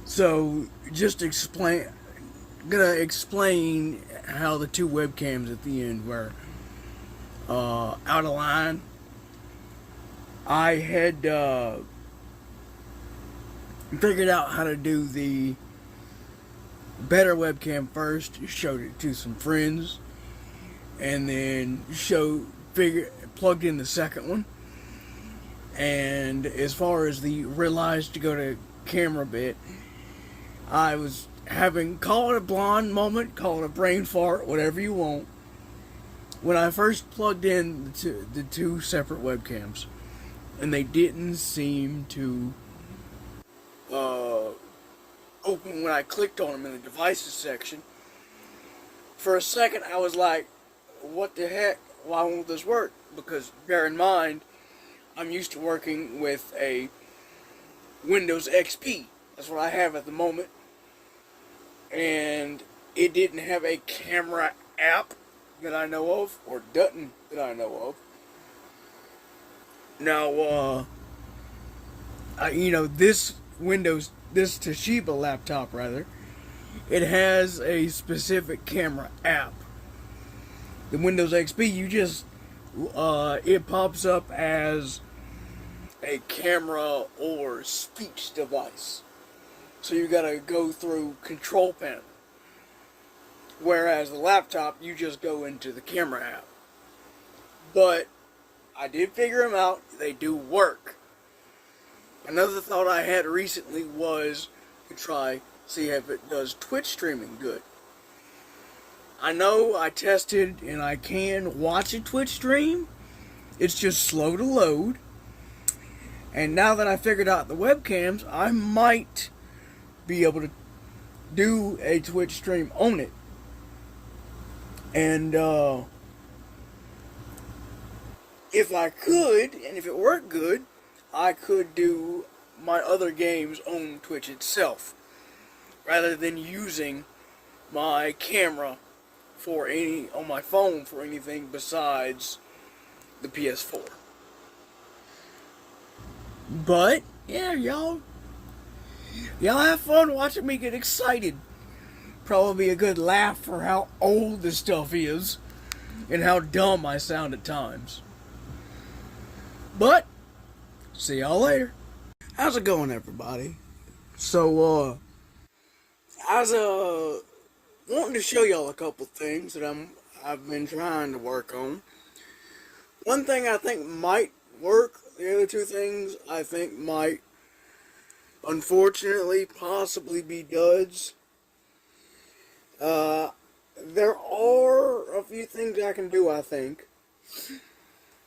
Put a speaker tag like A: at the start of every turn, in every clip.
A: So, gonna explain how the two webcams at the end were out of line. I had figured out how to do the better webcam first, showed it to some friends, and then plugged in the second one. And as far as the realized to go to camera bit, I was having, call it a blonde moment, call it a brain fart, whatever you want. When I first plugged in the two separate webcams, and they didn't seem to uh, open when I clicked on them in the devices section. For a second, I was like, what the heck? Why won't this work? Because bear in mind, I'm used to working with a Windows XP. That's what I have at the moment. And it didn't have a camera app that I know of, or doesn't that I know of. Now, this Toshiba laptop, rather, it has a specific camera app. The Windows XP, it pops up as a camera or speech device. So you gotta go through control panel. Whereas the laptop, you just go into the camera app. But I did figure them out. They do work. Another thought I had recently was to see if it does Twitch streaming good. I know I tested and I can watch a Twitch stream. It's just slow to load. And now that I figured out the webcams, I might be able to do a Twitch stream on it. And if I could, and if it worked good, I could do my other games on Twitch itself, rather than using my camera on my phone for anything besides the PS4. But yeah, y'all have fun watching me get excited. Probably a good laugh for how old this stuff is and how dumb I sound at times. But see y'all later. How's it going, everybody? So, I was wanting to show y'all a couple things that I've been trying to work on. One thing I think might work. The other two things I think might, unfortunately, possibly be duds. There are a few things I can do, I think.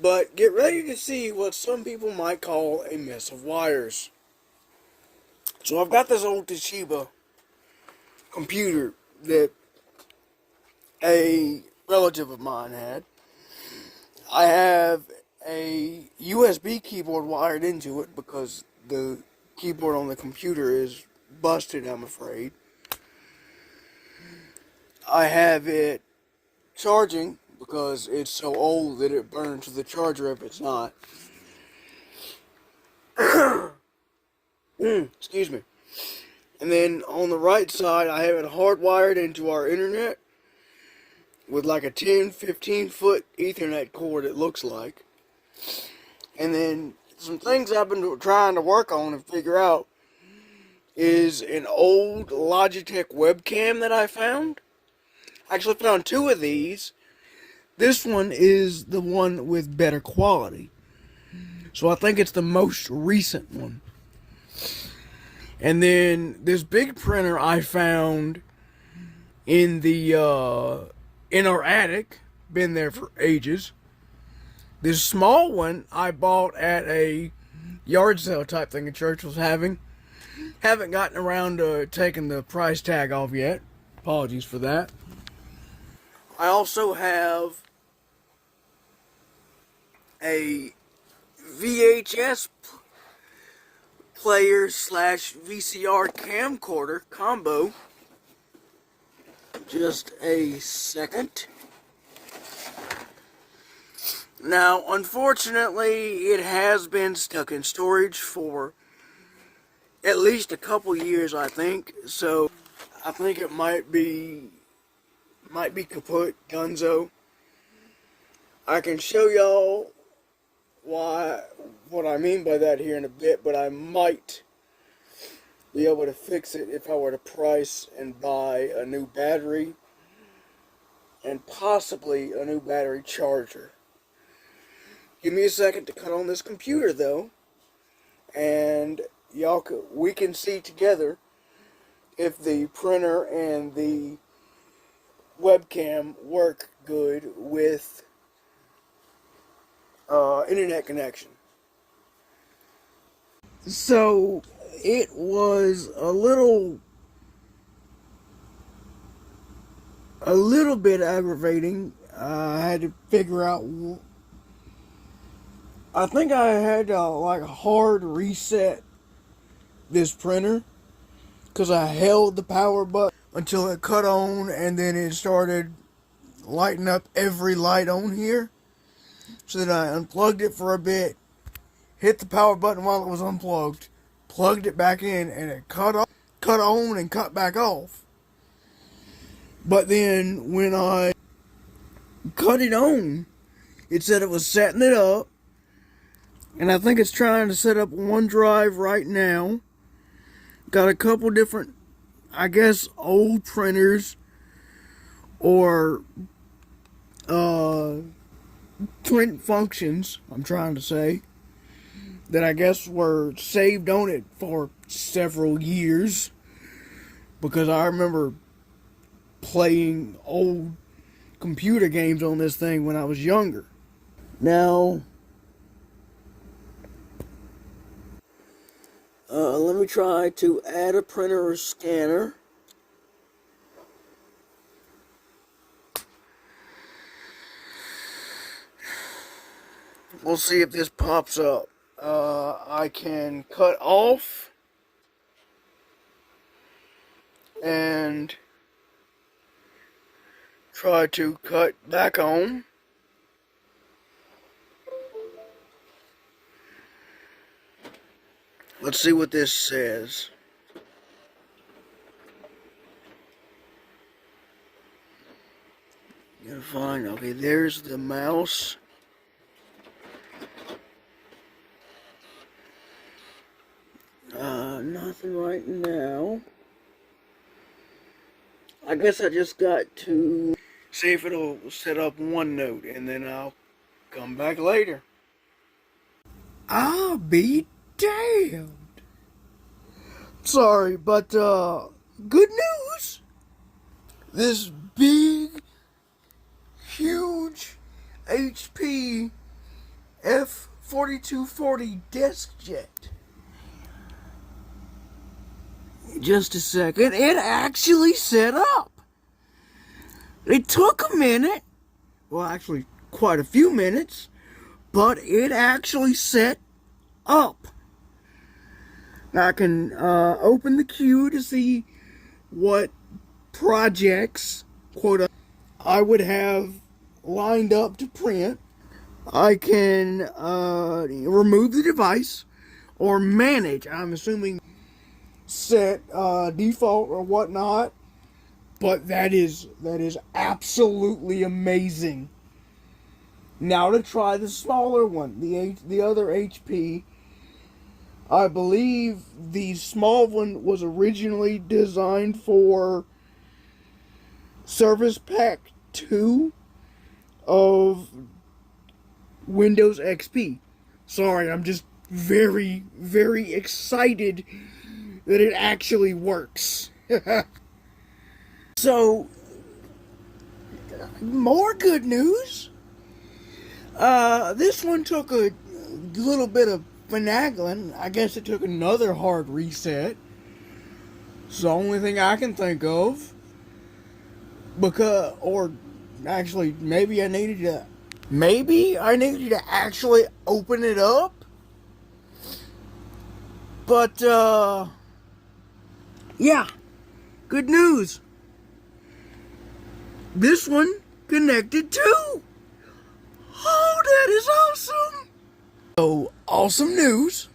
A: But get ready to see what some people might call a mess of wires. So I've got this old Toshiba computer that a relative of mine had. I have a USB keyboard wired into it because the keyboard on the computer is busted, I'm afraid. I have it charging because it's so old that it burns the charger if it's not. Excuse me. And then on the right side, I have it hardwired into our internet with like a 10-15 foot Ethernet cord, it looks like. And then some things I've been trying to work on and figure out is an old Logitech webcam that I found. I actually found two of these. This one is the one with better quality. So I think it's the most recent one. And then this big printer I found in our attic. Been there for ages. This small one I bought at a yard sale type thing a church was having. Haven't gotten around to taking the price tag off yet. Apologies for that. I also have a VHS player slash VCR camcorder combo. Just a second. Now, unfortunately, it has been stuck in storage for at least a couple years, I think. So I think it might be kaput, Gunzo. I can show y'all what I mean by that here in a bit, but I might be able to fix it if I were to price and buy a new battery and possibly a new battery charger. Give me a second to cut on this computer though, and we can see together if the printer and the webcam work good with internet connection. So it was a little bit aggravating. I had to figure out. I think I had to like hard reset this printer because I held the power button until it cut on, and then it started lighting up every light on here. So then I unplugged it for a bit, hit the power button while it was unplugged, plugged it back in, and it cut on and cut back off. But then when I cut it on, it said it was setting it up, and I think it's trying to set up OneDrive right now. Got a couple different, I guess, old printers or print functions, I'm trying to say, that I guess were saved on it for several years, because I remember playing old computer games on this thing when I was younger. Now, let me try to add a printer or scanner. We'll see if this pops up. I can cut off and try to cut back on. Let's see what this says. Gotta find, okay, there's the mouse. Nothing right now. I guess I just got to see if it'll set up OneNote, and then I'll come back later. I'll be damned. Sorry, but good news. This big, huge HP F4240 DeskJet. Just a second, it actually set up. It took a minute, well actually quite a few minutes, but it actually set up. Now I can open the queue to see what projects, quote, I would have lined up to print. I can remove the device or manage, I'm assuming set default or whatnot, but that is absolutely amazing. Now to try the smaller one, the other HP. I believe the small one was originally designed for Service Pack 2 of Windows XP. Sorry, I'm just very, very excited that it actually works. So, more good news. This one took a little bit of finagling. I guess it took another hard reset. It's the only thing I can think of. Or actually, maybe I needed to actually open it up. But, yeah, good news. This one connected too. Oh, that is awesome. So, awesome news.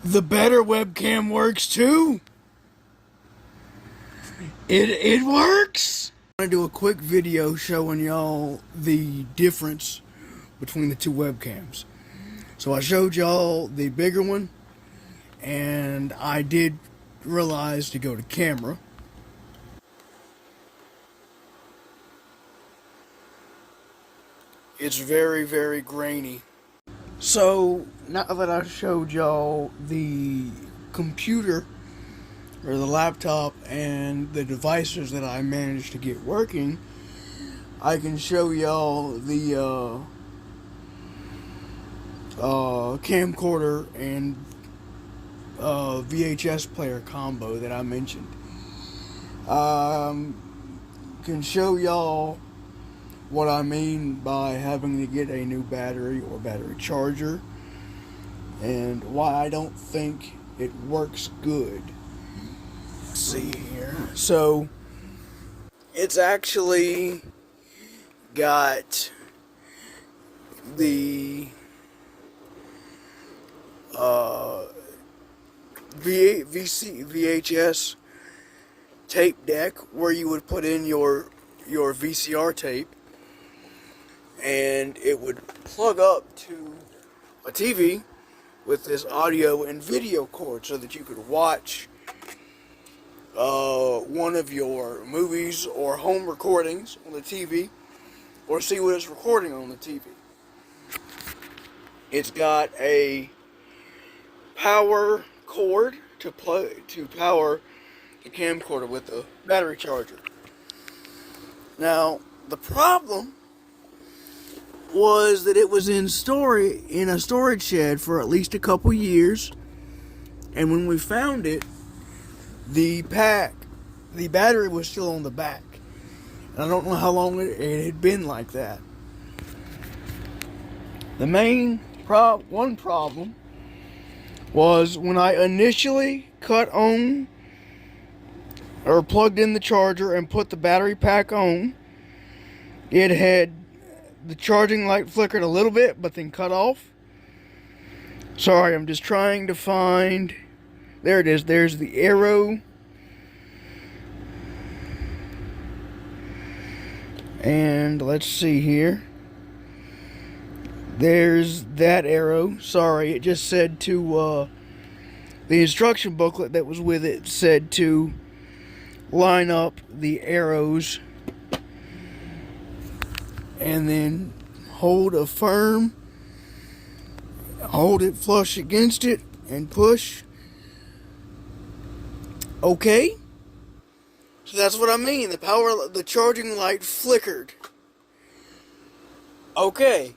A: The better webcam works too. It works. I'm gonna do a quick video showing y'all the difference between the two webcams. So I showed y'all the bigger one, and I did realize to go to camera. It's very, very grainy. So now that I showed y'all the computer or the laptop and the devices that I managed to get working, I can show y'all the camcorder and VHS player combo that I mentioned. Can show y'all what I mean by having to get a new battery or battery charger, and why I don't think it works good. Let's see here. So it's actually got the VHS tape deck where you would put in your VCR tape, and it would plug up to a TV with this audio and video cord so that you could watch one of your movies or home recordings on the TV, or see what it's recording on the TV. It's got a power cord to power the camcorder with the battery charger. Now, the problem was that it was in a storage shed for at least a couple years, and when we found it, the battery was still on the back. And I don't know how long it had been like that. The main one problem was when I initially cut on or plugged in the charger and put the battery pack on, it had the charging light flickered a little bit but then cut off. Sorry, I'm just trying to find. There it is. There's the arrow. And let's see here. There's that arrow. Sorry, it just said to, the instruction booklet that was with it said to line up the arrows and then hold it flush against it and push. Okay. So that's what I mean. The charging light flickered. Okay.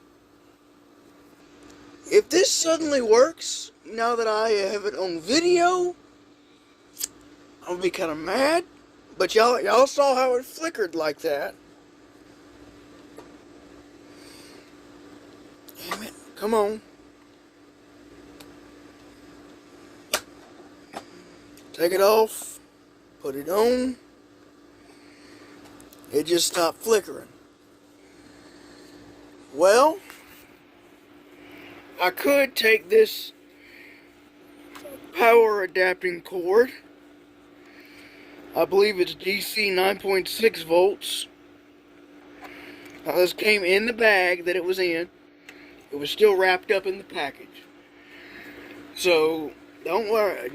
A: If this suddenly works, now that I have it on video, I'm gonna be kind of mad. But y'all saw how it flickered like that. Damn it. Come on. Take it off. Put it on. It just stopped flickering. Well, I could take this power adapting cord. I believe it's DC 9.6 volts. Now, this came in the bag that it was in. It was still wrapped up in the package. So don't worry.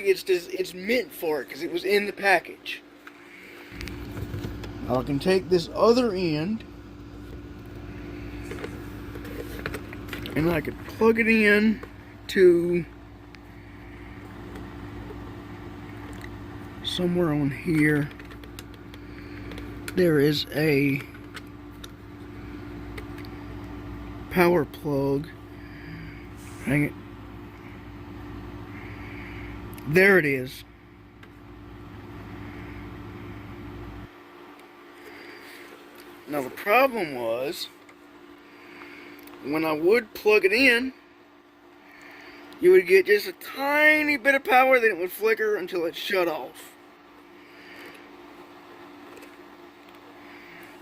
A: It's meant for it because it was in the package. Now I can take this other end and I could plug it in to somewhere on here. There is a power plug. Hang it. There it is. Now the problem was, when I would plug it in, you would get just a tiny bit of power, then it would flicker until it shut off.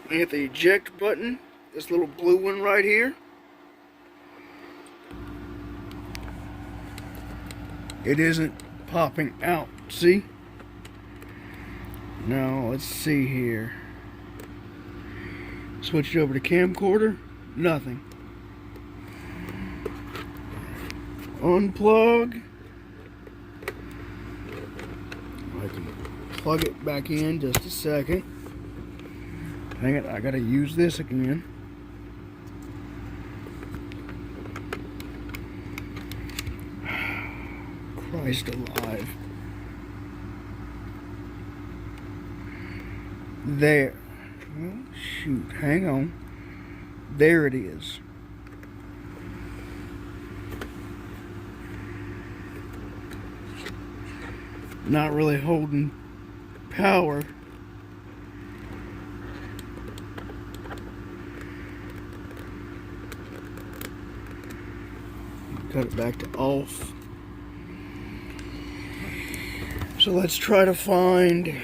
A: I hit the eject button, this little blue one right here. it isn't popping out. See? Now, let's see here. Switch it over to camcorder. Nothing. Unplug. I can plug it back in just a second. Hang it, I gotta use this again. Christ alive. There. Oh, shoot, hang on. There it is. Not really holding power. Cut it back to off. So let's try to find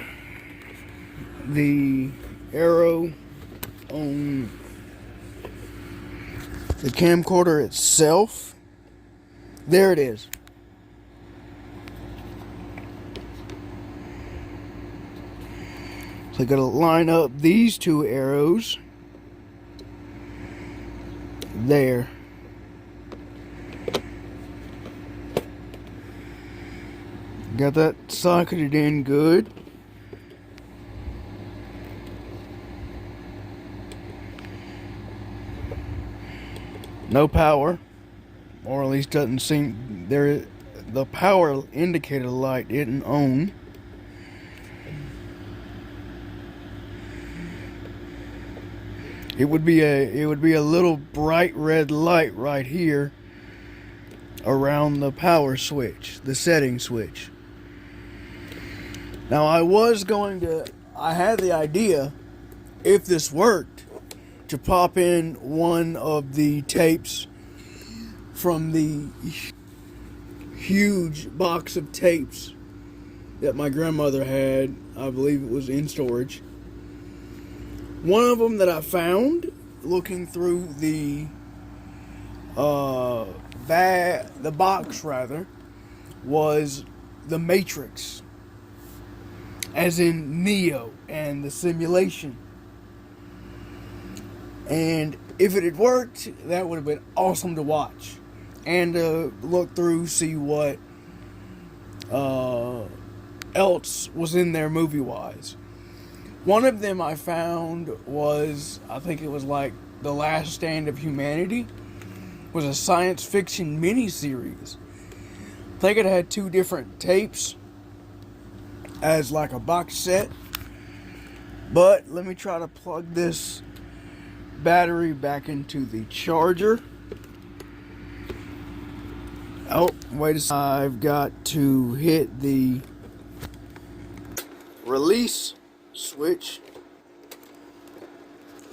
A: the arrow on the camcorder itself. There it is. So I gotta line up these two arrows. There. Got that socketed in good. No power, or at least doesn't seem there. The power indicator light isn't on. It would be a little bright red light right here around the power switch, the setting switch. Now I had the idea, if this worked, to pop in one of the tapes from the huge box of tapes that my grandmother had. I believe it was in storage. One of them that I found looking through the box rather was The Matrix, as in Neo and the simulation. And if it had worked, that would have been awesome to watch and look through, see what else was in there movie-wise. One of them I found was, I think it was like The Last Stand of Humanity, was a science fiction miniseries. I think it had 2 different tapes as like a box set. But let me try to plug this battery back into the charger. Oh, wait a second. I've got to hit the release switch.